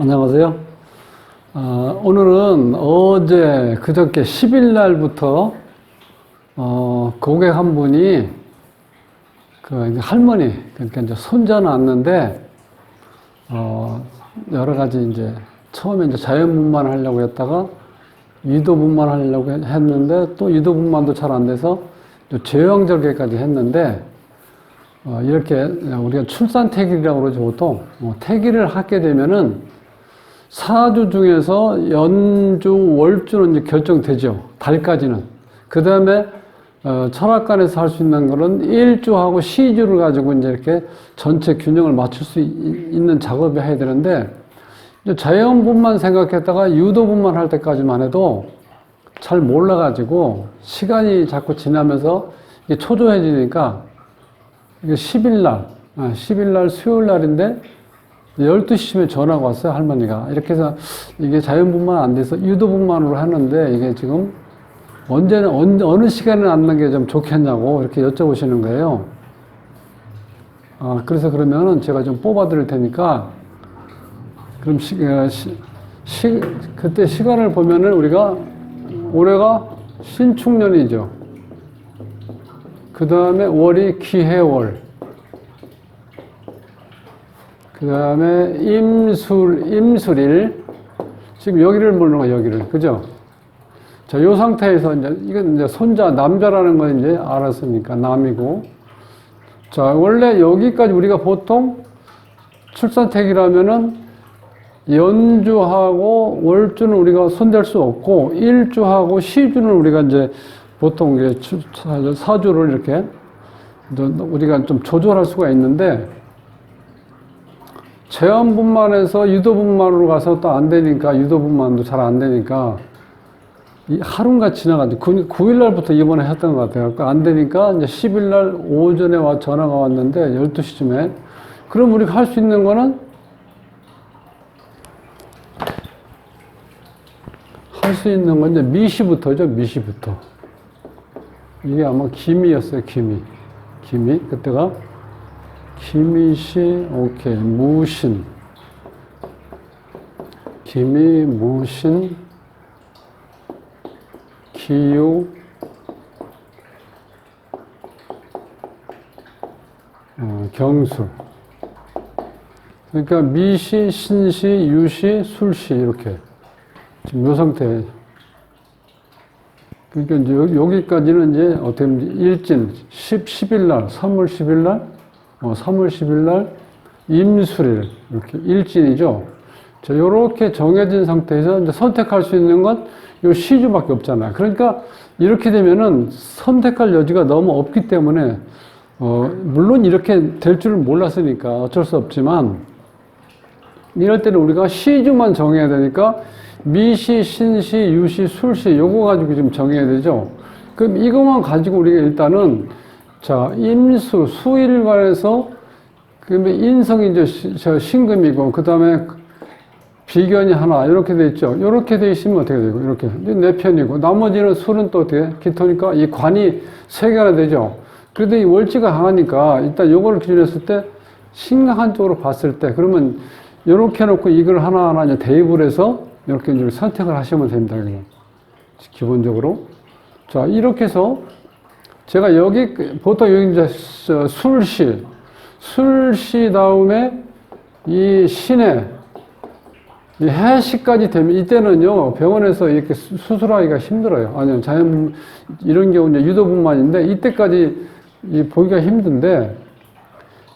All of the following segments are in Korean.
안녕하세요. 오늘은 어제 그저께 10일 날부터 고객 한 분이 그 할머니, 그러니까 이제 손자는 왔는데 여러 가지 이제 처음에 이제 자연분만 하려고 했다가 유도분만 하려고 했는데 또 유도분만도 잘 안 돼서 제왕절개까지 했는데 이렇게 우리가 출산태길이라고 그러죠. 보통 태길을 하게 되면은 사주 중에서 연주, 월주는 이제 결정되죠. 달까지는. 그 다음에 철학관에서 할 수 있는 거는 일주하고 시주를 가지고 이제 이렇게 전체 균형을 맞출 수 있는 작업을 해야 되는데, 자연분만 생각했다가 유도분만 할 때까지만 해도 잘 몰라가지고 시간이 자꾸 지나면서 이게 초조해지니까 이게 10일 날 수요일 날인데 12시쯤에 전화가 왔어요, 할머니가. 이렇게 해서 이게 자연분만 안 돼서 유도분만으로 하는데 이게 지금 어느 시간에 앉는 게 좀 좋겠냐고 이렇게 여쭤보시는 거예요. 그래서 그러면은 제가 좀 뽑아 드릴 테니까 그럼 그때 시간을 보면은 우리가 올해가 신축년이죠. 그 다음에 월이 기해월. 그 다음에 임술일. 지금 여기를 보는 거예요, 여기를. 그죠? 자, 요 상태에서 이건 이제 손자, 남자라는 건 이제 알았으니까 남이고. 자, 원래 여기까지 우리가 보통 출산택이라면은 연주하고 월주는 우리가 손댈 수 없고 일주하고 시주는 우리가 이제 보통 이제 사주를 이렇게 우리가 좀 조절할 수가 있는데 제왕분만에서 유도분만으로 가서 또 안 되니까 유도분만도 잘 안 되니까 이 하루가 지나가지고 9일 날부터 이번에 했던 것 같아요. 그러니까 안 되니까 이제 10일 날 오전에 전화가 왔는데 12시쯤에 그럼 우리가 할 수 있는 거는 이제 미시부터죠. 미시부터. 이게 아마 기미였어요. 기미. 그때가 기미시, 오케이. 무신. 기미, 무신, 기유, 경술. 그러니까 미시, 신시, 유시, 술시 이렇게. 지금 요 상태. 그러니까 이제 여기까지는 이제 어떻게 보면 일진, 10일 날, 3월 10일 날, 3월 10일 날, 임술일, 이렇게 일진이죠. 자, 요렇게 정해진 상태에서 이제 선택할 수 있는 건 요 시주밖에 없잖아요. 그러니까 이렇게 되면은 선택할 여지가 너무 없기 때문에, 물론 이렇게 될 줄은 몰랐으니까 어쩔 수 없지만, 이럴 때는 우리가 시주만 정해야 되니까, 미시, 신시, 유시, 술시, 요거 가지고 좀 정해야 되죠. 그럼 이것만 가지고 우리가 일단은, 자, 임수, 수일관에서, 그다음에 인성이 이제 신금이고, 그 다음에 비견이 하나, 이렇게 돼 있죠. 이렇게 돼 있으면 어떻게 되고, 이렇게. 네 편이고, 나머지는 술은 또 어떻게, 기토니까 이 관이 세 개나 되죠. 그래도 이 월지가 강하니까, 일단 요거를 기준했을 때, 신강한 쪽으로 봤을 때, 그러면 이렇게 해놓고 이걸 하나하나 이제 대입을 해서, 이렇게 이제 선택을 하시면 됩니다. 그냥. 기본적으로. 자, 이렇게 해서, 제가 보통 여기 이제 술시 다음에 이 신해, 이 해시까지 되면 이때는요, 병원에서 이렇게 수술하기가 힘들어요. 아니요, 이런 경우 이제 유도분만인데, 이때까지 보기가 힘든데,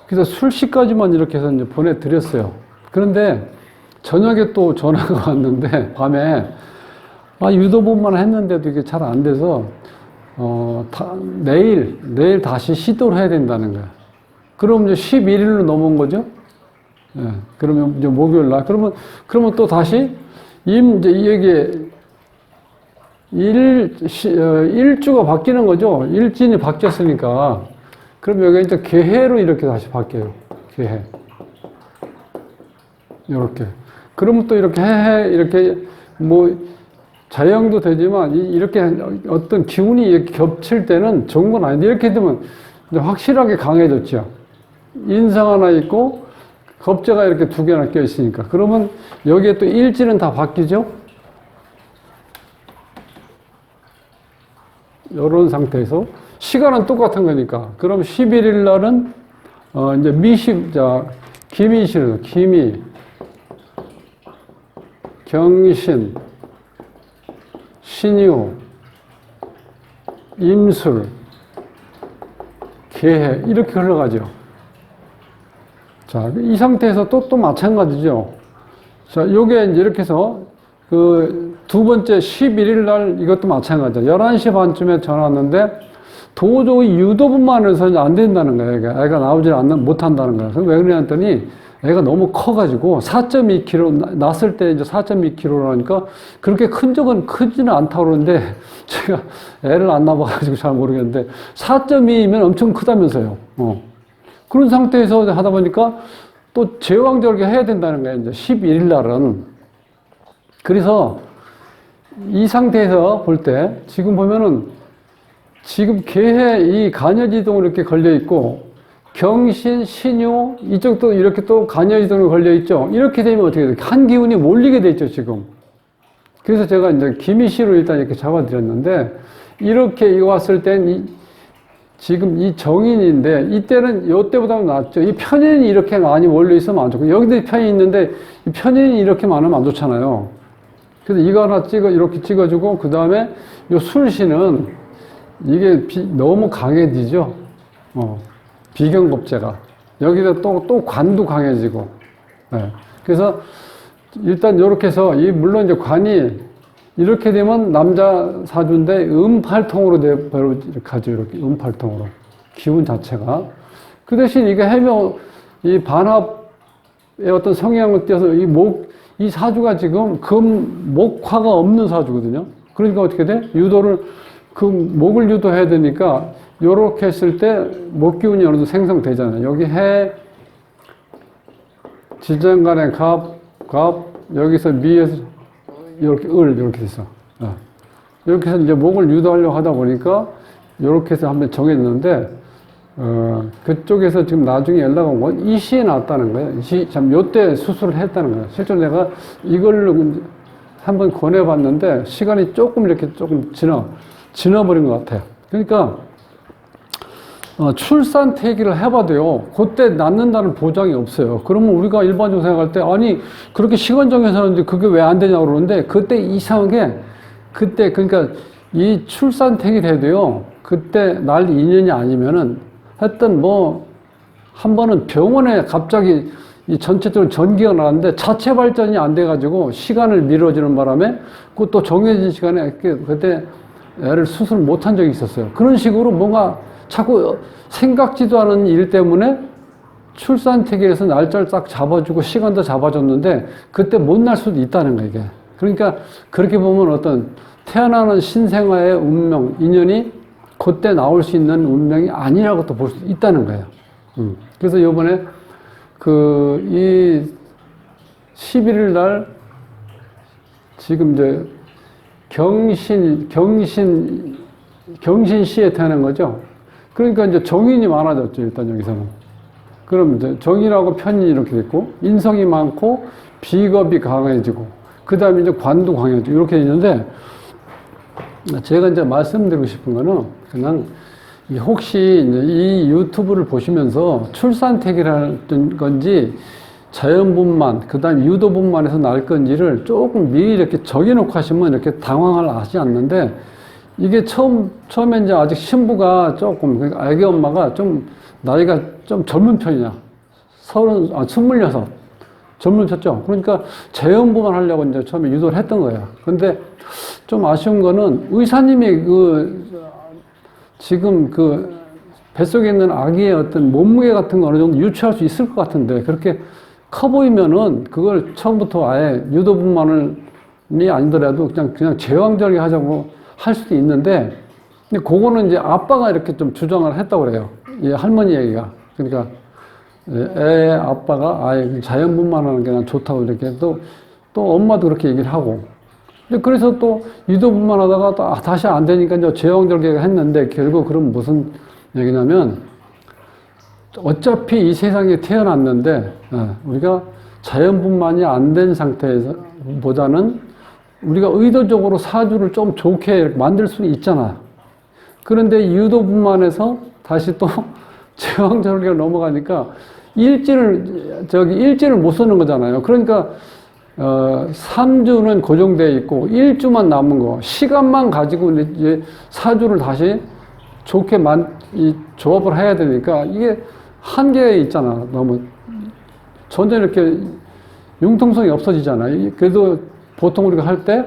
그래서 술시까지만 이렇게 해서 이제 보내드렸어요. 그런데, 저녁에 또 전화가 왔는데, 밤에, 유도분만 했는데도 이게 잘 안 돼서, 내일 다시 시도를 해야 된다는 거야. 그럼 이제 11일로 넘은 거죠? 예, 그러면 이제 목요일 날. 그러면 또 다시, 이제 이게, 일주가 바뀌는 거죠? 일진이 바뀌었으니까. 그럼 여기 이제 개해로 이렇게 다시 바뀌어요. 개해. 요렇게. 그러면 또 이렇게 이렇게, 자영도 되지만, 이렇게 어떤 기운이 이렇게 겹칠 때는 좋은 건 아닌데, 이렇게 되면 확실하게 강해졌죠. 인상 하나 있고, 겁재가 이렇게 두 개나 껴 있으니까. 그러면 여기에 또 일지는 다 바뀌죠? 이런 상태에서 시간은 똑같은 거니까. 그럼 11일 날은 이제 기미시로 기미, 경신, 신유, 임술, 개해 이렇게 흘러가죠. 자, 이 상태에서 또 마찬가지죠. 자, 요게 이제 이렇게 해서 그 두 번째 11일 날 이것도 마찬가지죠. 11시 반쯤에 전화 왔는데 도저히 유도분만해서는 안 된다는 거예요. 애가 나오질 못한다는 거예요. 그래서 왜 그러냐더니 애가 너무 커가지고 4.2kg, 낳았을 때 이제 4.2kg라니까 그렇게 큰 적은 크지는 않다고 그러는데 제가 애를 안 낳아가지고 잘 모르겠는데 4.2면 엄청 크다면서요. 그런 상태에서 하다 보니까 또 제왕절개 해야 된다는 거예요. 이제 11일 날은. 그래서 이 상태에서 볼 때 지금 보면은 지금 개해 이 간여지동으로 이렇게 걸려 있고 경신, 신유 이쪽도 이렇게 또 간여지동으로 걸려 있죠. 이렇게 되면 어떻게 돼요? 한 기운이 몰리게 돼 있죠, 지금. 그래서 제가 이제 기미시로 일단 이렇게 잡아드렸는데 이렇게 이거 왔을 땐 지금 이 정인인데 이때는 이때보다는 낫죠. 이 편인이 이렇게 많이 몰려 있으면 안 좋고 여기도 편이 있는데 이 편인이 이렇게 많으면 안 좋잖아요. 그래서 이거 하나 이렇게 찍어주고 그 다음에 이 술시는 이게 너무 강해지죠. 비경겁재가 여기다 또 관도 강해지고. 네. 그래서 일단 이렇게 해서 물론 이제 관이 이렇게 되면 남자 사주인데 음팔통으로 가죠. 이렇게 음팔통으로 기운 자체가. 그 대신 이게 이 반합의 어떤 성향을 띄어서 이 사주가 지금 목화가 없는 사주거든요. 그러니까 어떻게 돼? 목을 유도해야 되니까 요렇게 했을 때 목기운이 어느 정도 생성되잖아요. 여기 해, 지정간의 갑, 여기서 미에서 이렇게 이렇게 됐어. 이렇게 해서 이제 목을 유도하려고 하다 보니까 이렇게 해서 한번 정해졌는데 그쪽에서 지금 나중에 연락 온 건 이 시에 나왔다는 거예요. 요때 수술을 했다는 거예요. 실제로 내가 이걸로 한번 권해봤는데 시간이 조금 지나버린 것 같아요. 그러니까 출산 태기를 해봐도요, 그때 낳는다는 보장이 없어요. 그러면 우리가 일반적으로 생각할 때, 아니, 그렇게 시간 정해서는 그게 왜 안 되냐고 그러는데, 그때 이상하게, 그러니까 이 출산 태기 돼도요, 그때 날 인연이 아니면은, 하여튼 한 번은 병원에 갑자기 이 전체적으로 전기가 나왔는데, 자체 발전이 안 돼가지고, 시간을 미뤄지는 바람에, 또 정해진 시간에, 그때 애를 수술 못한 적이 있었어요. 그런 식으로 뭔가, 자꾸 생각지도 않은 일 때문에 출산태기에서 날짜를 딱 잡아주고 시간도 잡아줬는데 그때 못 날 수도 있다는 거예요, 이게. 그러니까 그렇게 보면 어떤 태어나는 신생아의 운명, 인연이 그때 나올 수 있는 운명이 아니라고 또 볼 수 있다는 거예요. 그래서 요번에 이 11일 날 지금 이제 경신시에 태어난 거죠. 그러니까 이제 정인이 많아졌죠, 일단 여기서는. 그럼 이제 정인하고 편인이 이렇게 됐고, 인성이 많고, 비겁이 강해지고, 그 다음에 이제 관도 강해지고, 이렇게 있는데, 제가 이제 말씀드리고 싶은 거는, 그냥, 혹시 이제 이 유튜브를 보시면서 출산태기라는 건지, 자연분만, 그 다음에 유도분만에서 날 건지를 조금 미리 이렇게 정해놓고 하시면 이렇게 당황을 하지 않는데, 이게 처음에 이제 아직 신부가 조금, 그러니까 아기 엄마가 좀 나이가 좀 젊은 편이야. 26. 젊은 쳤죠. 그러니까 재연부만 하려고 이제 처음에 유도를 했던 거예요. 근데 좀 아쉬운 거는 의사님이 지금 뱃속에 있는 아기의 어떤 몸무게 같은 거 어느 정도 유추할 수 있을 것 같은데 그렇게 커 보이면은 그걸 처음부터 아예 유도분만이 아니더라도 그냥 제왕절개 하자고 할 수도 있는데, 근데 그거는 이제 아빠가 이렇게 좀 주장을 했다고 그래요. 이 할머니 얘기가. 그러니까, 애 아빠가 아예 자연분만 하는 게 난 좋다고 이렇게 또 엄마도 그렇게 얘기를 하고. 그래서 또 유도분만 하다가 또 다시 안 되니까 이제 제왕절개가 했는데 결국 그럼 무슨 얘기냐면, 어차피 이 세상에 태어났는데 우리가 자연분만이 안 된 상태에서 보다는 우리가 의도적으로 사주를 좀 좋게 만들 수는 있잖아. 그런데 유도분만해서 다시 또 제왕절개로 넘어가니까 일지를 못 쓰는 거잖아요. 그러니까 3주는 고정되어 있고 1주만 남은 거, 시간만 가지고 이제 사주를 다시 좋게 이 조합을 해야 되니까 이게 한계에 있잖아. 너무 전혀 이렇게 융통성이 없어지잖아요. 그래도 보통 우리가 할 때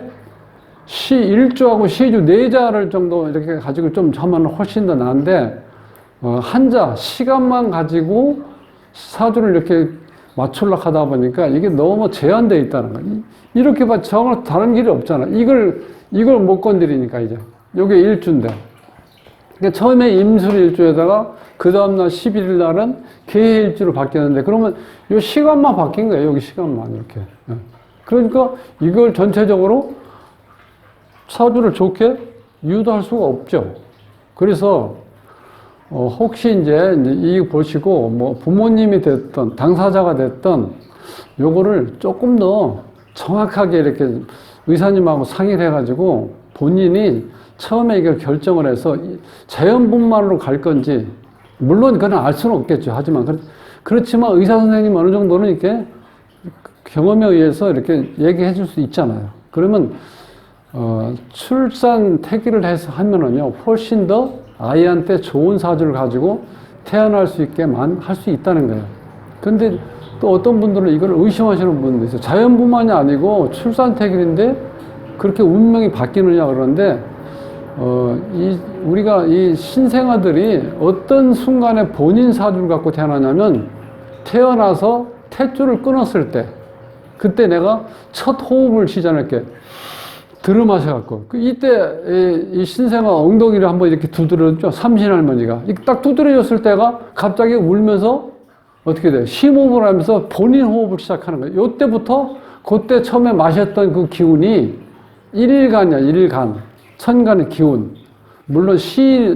1주하고 시주 4자를 정도 이렇게 가지고 좀 하면 훨씬 더 나은데 한자, 시간만 가지고 사주를 이렇게 맞추려고 하다 보니까 이게 너무 제한되어 있다는 거예요. 이렇게 봐, 정말 다른 길이 없잖아. 이걸 못 건드리니까 이제. 요게 일주인데. 그러니까 처음에 임술 일주에다가 그 다음날 11일 날은 개해 일주로 바뀌었는데 그러면 요 시간만 바뀐 거예요. 여기 시간만 이렇게. 그러니까 이걸 전체적으로 사주를 좋게 유도할 수가 없죠. 그래서 혹시 이제 이 보시고 뭐 부모님이 됐던 당사자가 됐던 요거를 조금 더 정확하게 이렇게 의사님하고 상의를 해가지고 본인이 처음에 이걸 결정을 해서 자연분만으로 갈 건지 물론 그건 알 수는 없겠죠. 하지만 그렇지만 의사 선생님 어느 정도는 이렇게 경험에 의해서 이렇게 얘기해 줄 수 있잖아요. 그러면 출산 태기를 해서 하면은요 훨씬 더 아이한테 좋은 사주를 가지고 태어날 수 있게만 할 수 있다는 거예요. 근데 또 어떤 분들은 이걸 의심하시는 분도 있어요. 자연분만이 아니고 출산태길인데 그렇게 운명이 바뀌느냐 그러는데 우리가 이 신생아들이 어떤 순간에 본인 사주를 갖고 태어나냐면 태어나서 탯줄을 끊었을 때 그때 내가 첫 호흡을 시작할게 들이마셔갖고 이때 이 신생아 엉덩이를 한번 이렇게 두드려줬죠. 삼신할머니가 딱 두드려줬을 때가 갑자기 울면서 어떻게 돼? 심호흡을 하면서 본인 호흡을 시작하는 거예요. 요때부터 그때 처음에 마셨던 그 기운이 1일간이야. 1일간 천간의 기운. 물론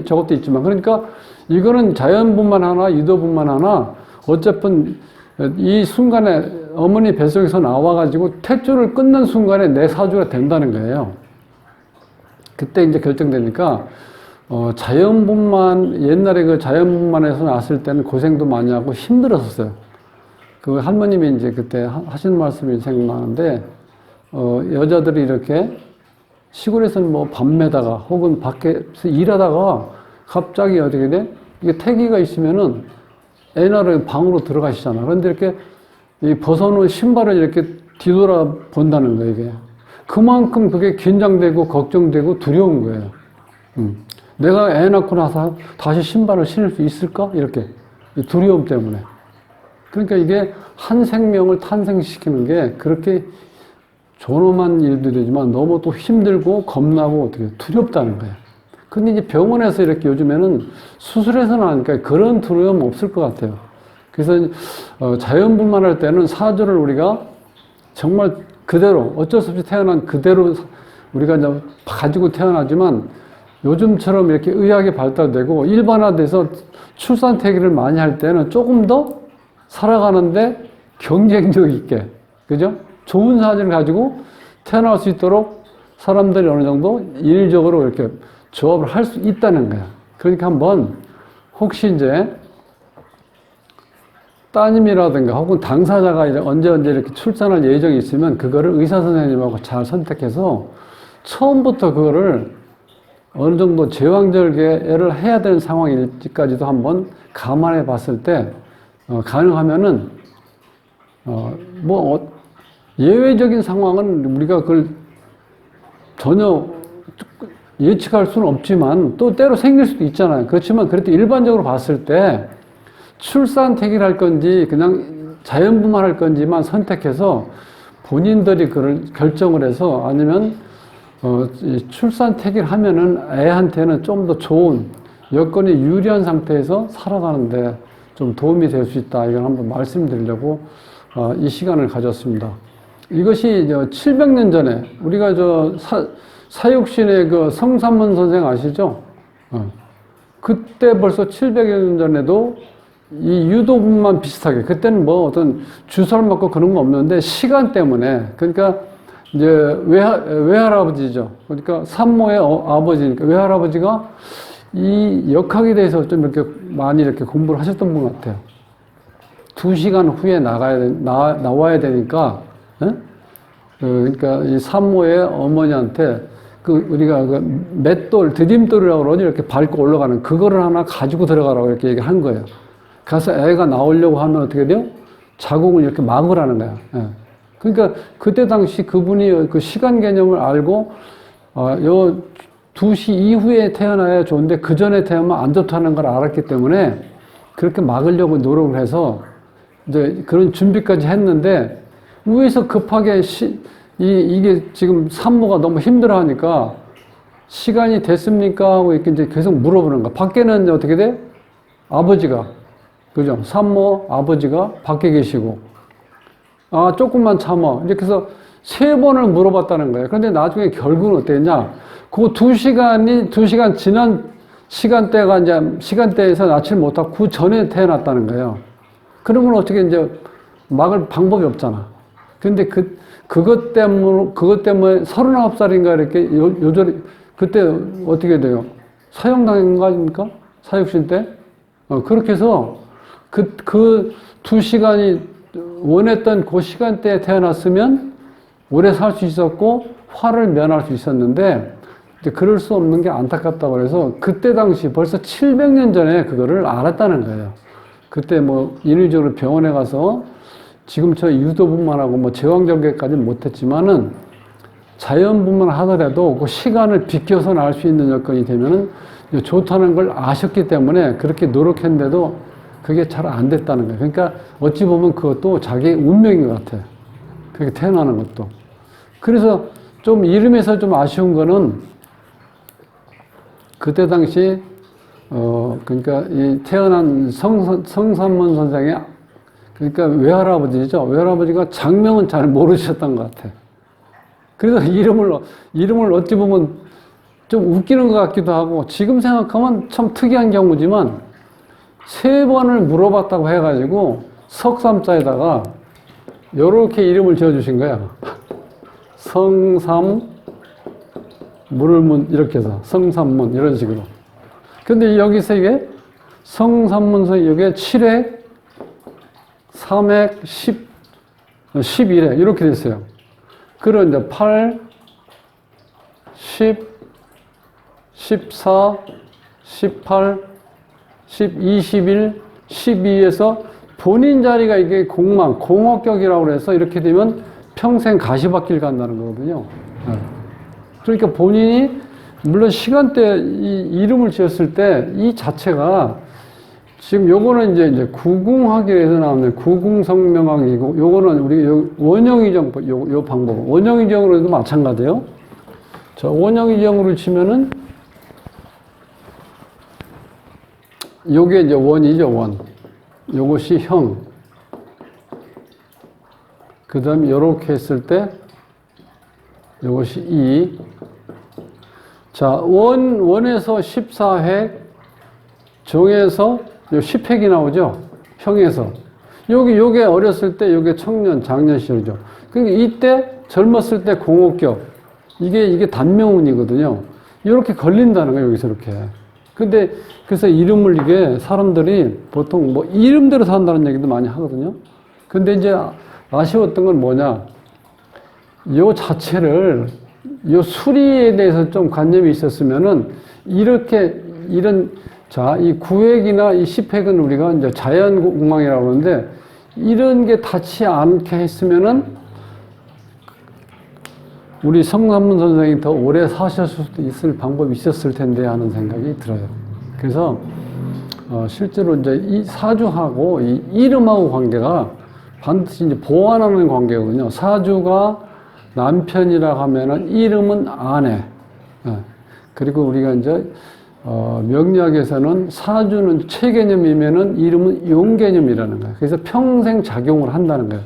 저것도 있지만 그러니까 이거는 자연분만 하나 유도분만 하나 어쨌든 이 순간에 어머니 뱃속에서 나와가지고 탯줄을 끊는 순간에 내 사주가 된다는 거예요. 그때 이제 결정되니까 자연분만 옛날에 그 자연분만에서 나왔을 때는 고생도 많이 하고 힘들었었어요. 그 할머님이 이제 그때 하신 말씀이 생각나는데 여자들이 이렇게 시골에서는 뭐 밤매다가 혹은 밖에서 일하다가 갑자기 어떻게 돼? 이게 태기가 있으면은 애나를 방으로 들어가시잖아. 그런데 이렇게 이 벗어놓은 신발을 이렇게 뒤돌아 본다는 거예요, 이게. 그만큼 그게 긴장되고 걱정되고 두려운 거예요. 내가 애 낳고 나서 다시 신발을 신을 수 있을까? 이렇게. 이 두려움 때문에. 그러니까 이게 한 생명을 탄생시키는 게 그렇게 존엄한 일들이지만 너무 또 힘들고 겁나고 어떻게 두렵다는 거예요. 근데 이제 병원에서 이렇게 요즘에는 수술해서 나니까 그런 두려움 없을 것 같아요. 그래서 자연분만할 때는 사주를 우리가 정말 그대로 어쩔 수 없이 태어난 그대로 우리가 이제 가지고 태어나지만 요즘처럼 이렇게 의학이 발달되고 일반화돼서 출산 태기를 많이 할 때는 조금 더 살아가는데 경쟁력 있게, 그죠? 좋은 사주를 가지고 태어날 수 있도록 사람들이 어느 정도 일적으로 이렇게 조합을 할 수 있다는 거야. 그러니까 한번 혹시 이제 따님이라든가 혹은 당사자가 언제 이렇게 출산할 예정이 있으면 그거를 의사 선생님하고 잘 선택해서 처음부터 그거를 어느 정도 제왕절개를 해야 되는 상황일지까지도 한번 감안해 봤을 때 가능하면은 예외적인 상황은 우리가 그걸 전혀 예측할 수는 없지만 또 때로 생길 수도 있잖아요. 그렇지만 그래도 일반적으로 봤을 때 출산 태기를 할 건지 그냥 자연분만 할 건지만 선택해서 본인들이 그걸 결정을 해서 아니면 출산 태기를 하면은 애한테는 좀 더 좋은 여건이 유리한 상태에서 살아가는데 좀 도움이 될 수 있다. 이걸 한번 말씀드리려고 이 시간을 가졌습니다. 이것이 700년 전에 우리가 사육신의 그 성삼문 선생 아시죠? 그때 벌써 700여 년 전에도 이 유도분만 비슷하게, 그때는 뭐 어떤 주사를 맞고 그런 거 없는데 시간 때문에, 그러니까 이제 외할아버지죠. 그러니까 산모의 아버지니까 외할아버지가 이 역학에 대해서 좀 이렇게 많이 이렇게 공부를 하셨던 분 같아요. 2시간 후에 나와야 되니까, 예? 그러니까 이 산모의 어머니한테 우리가 맷돌, 디딤돌이라고 그러죠. 이렇게 밟고 올라가는 그거를 하나 가지고 들어가라고 이렇게 얘기한 거예요. 가서 애가 나오려고 하면 어떻게 돼요? 자궁을 이렇게 막으라는 거야. 예. 그러니까 그때 당시 그분이 그 시간 개념을 알고, 요 2시 이후에 태어나야 좋은데 그 전에 태어나면 안 좋다는 걸 알았기 때문에 그렇게 막으려고 노력을 해서 이제 그런 준비까지 했는데 위에서 급하게 이게 지금 산모가 너무 힘들어 하니까 시간이 됐습니까? 하고 이렇게 이제 계속 물어보는 거야. 밖에는 어떻게 돼? 아버지가. 그죠? 산모 아버지가 밖에 계시고. 조금만 참아. 이렇게 해서 3번을 물어봤다는 거예요. 그런데 나중에 결국은 어땠냐? 그 2시간 지난 시간대가 이제 시간대에서 낳지를 못하고 그 전에 태어났다는 거예요. 그러면 어떻게 이제 막을 방법이 없잖아. 근데 그것 때문에 39살인가 이렇게 요절이, 그때 어떻게 돼요? 사형당한 거 아닙니까? 사육신 때? 그렇게 해서 그 2시간이 원했던 그 시간대에 태어났으면 오래 살 수 있었고 화를 면할 수 있었는데 이제 그럴 수 없는 게 안타깝다고 해서 그때 당시 벌써 700년 전에 그거를 알았다는 거예요. 그때 뭐 인위적으로 병원에 가서 지금처럼 유도분만하고 뭐 제왕절개까지는 못했지만은 자연분만 하더라도 그 시간을 비껴서 날 수 있는 여건이 되면은 좋다는 걸 아셨기 때문에 그렇게 노력했는데도 그게 잘 안 됐다는 거예요. 그러니까 어찌 보면 그것도 자기의 운명인 것 같아요. 그렇게 태어나는 것도. 그래서 좀 이름에서 좀 아쉬운 거는 그때 당시 그러니까 이 태어난 성산문 선생의 그러니까 외할아버지죠. 외할아버지가 장명은 잘 모르셨던 것 같아요. 그래서 이름을 어찌 보면 좀 웃기는 것 같기도 하고 지금 생각하면 참 특이한 경우지만 3번을 물어봤다고 해가지고 석삼자에다가 요렇게 이름을 지어주신 거야. 성삼, 물문, 이렇게 해서 성삼문, 이런 식으로. 근데 여기서 이게 성삼문서 여기에 7획, 3획, 11획, 이렇게 됐어요. 그리고 이제 8, 10, 14, 18, 10, 21, 12에서 본인 자리가 이게 공업격이라고 해서 이렇게 되면 평생 가시밭길 간다는 거거든요. 그러니까 본인이 물론 시간대 이 이름을 지었을 때 이 자체가 지금 요거는 이제 구궁학에서 나오는 구궁성명학이고 요거는 우리 원형이정 요 방법 원형이정으로도 마찬가지예요. 자, 원형이정으로 치면은 요게 이제 원이죠, 원. 요것이 형. 그 다음에 요렇게 했을 때 요것이 이. 자, 원에서 14획, 정에서 요 10획이 나오죠? 형에서. 요게 어렸을 때, 요게 청년, 장년 시절이죠. 그러니까 이때 젊었을 때 공업격. 이게 단명운이거든요. 이렇게 걸린다는 거예요, 여기서 이렇게. 근데, 그래서 이름을 이게 사람들이 보통 뭐 이름대로 산다는 얘기도 많이 하거든요. 근데 이제 아쉬웠던 건 뭐냐. 요 자체를, 요 수리에 대해서 좀 관념이 있었으면은 자, 이 9획이나 이 10획은 우리가 이제 자연공황이라고 하는데 이런 게 닿지 않게 했으면은 우리 성삼문 선생이 더 오래 사셨을 수도 있을 방법이 있었을 텐데 하는 생각이 들어요. 그래서 실제로 이제 이 사주하고 이 이름하고 관계가 반드시 이제 보완하는 관계거든요. 사주가 남편이라 하면은 이름은 아내. 그리고 우리가 이제 명리학에서는 사주는 체개념이면은 이름은 용개념이라는 거예요. 그래서 평생 작용을 한다는 거예요.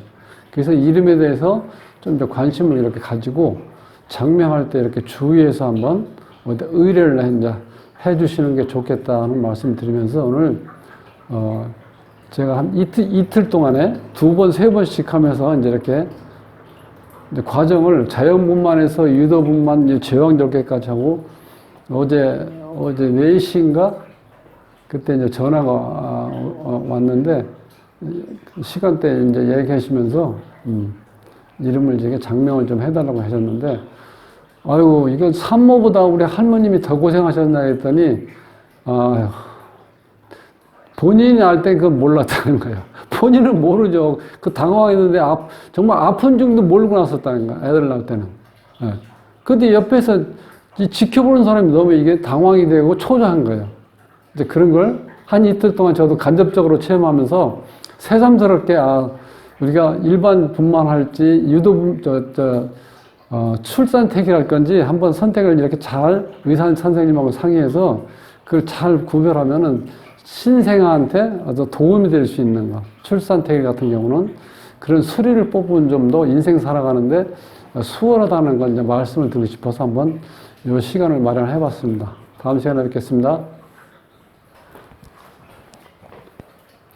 그래서 이름에 대해서 좀 더 관심을 이렇게 가지고 장명할 때 이렇게 주의해서 한번 의뢰를 해 주시는 게 좋겠다는 말씀 드리면서 오늘 제가 한 이틀 동안에 2번, 3번씩 하면서 이제 이렇게 이제 과정을 자연분만에서 유도분만, 이제 제왕절개까지 하고, 어제 4시인가? 그때 이제 전화가 왔는데, 시간대 이제 얘기하시면서, 이름을 이제 장명을 좀 해달라고 하셨는데, 아이고, 이건 산모보다 우리 할머님이 더 고생하셨나 했더니, 본인이 알 때 그건 몰랐다는 거예요. 본인은 모르죠. 그 당황했는데, 정말 아픈 중도 모르고 났었다는 거야, 애들 낳을 때는. 예. 근데 옆에서 지켜보는 사람이 너무 이게 당황이 되고 초조한 거예요. 이제 그런 걸 한 이틀 동안 저도 간접적으로 체험하면서 새삼스럽게, 우리가 일반 분만할지, 출산택일 건지 한번 선택을 이렇게 잘 의사 선생님하고 상의해서 그걸 잘 구별하면은 신생아한테 아주 도움이 될 수 있는 거. 출산택일 같은 경우는 그런 수리를 뽑은 점도 인생 살아가는데 수월하다는 걸 이제 말씀을 드리고 싶어서 한번 이 시간을 마련해 봤습니다. 다음 시간에 뵙겠습니다.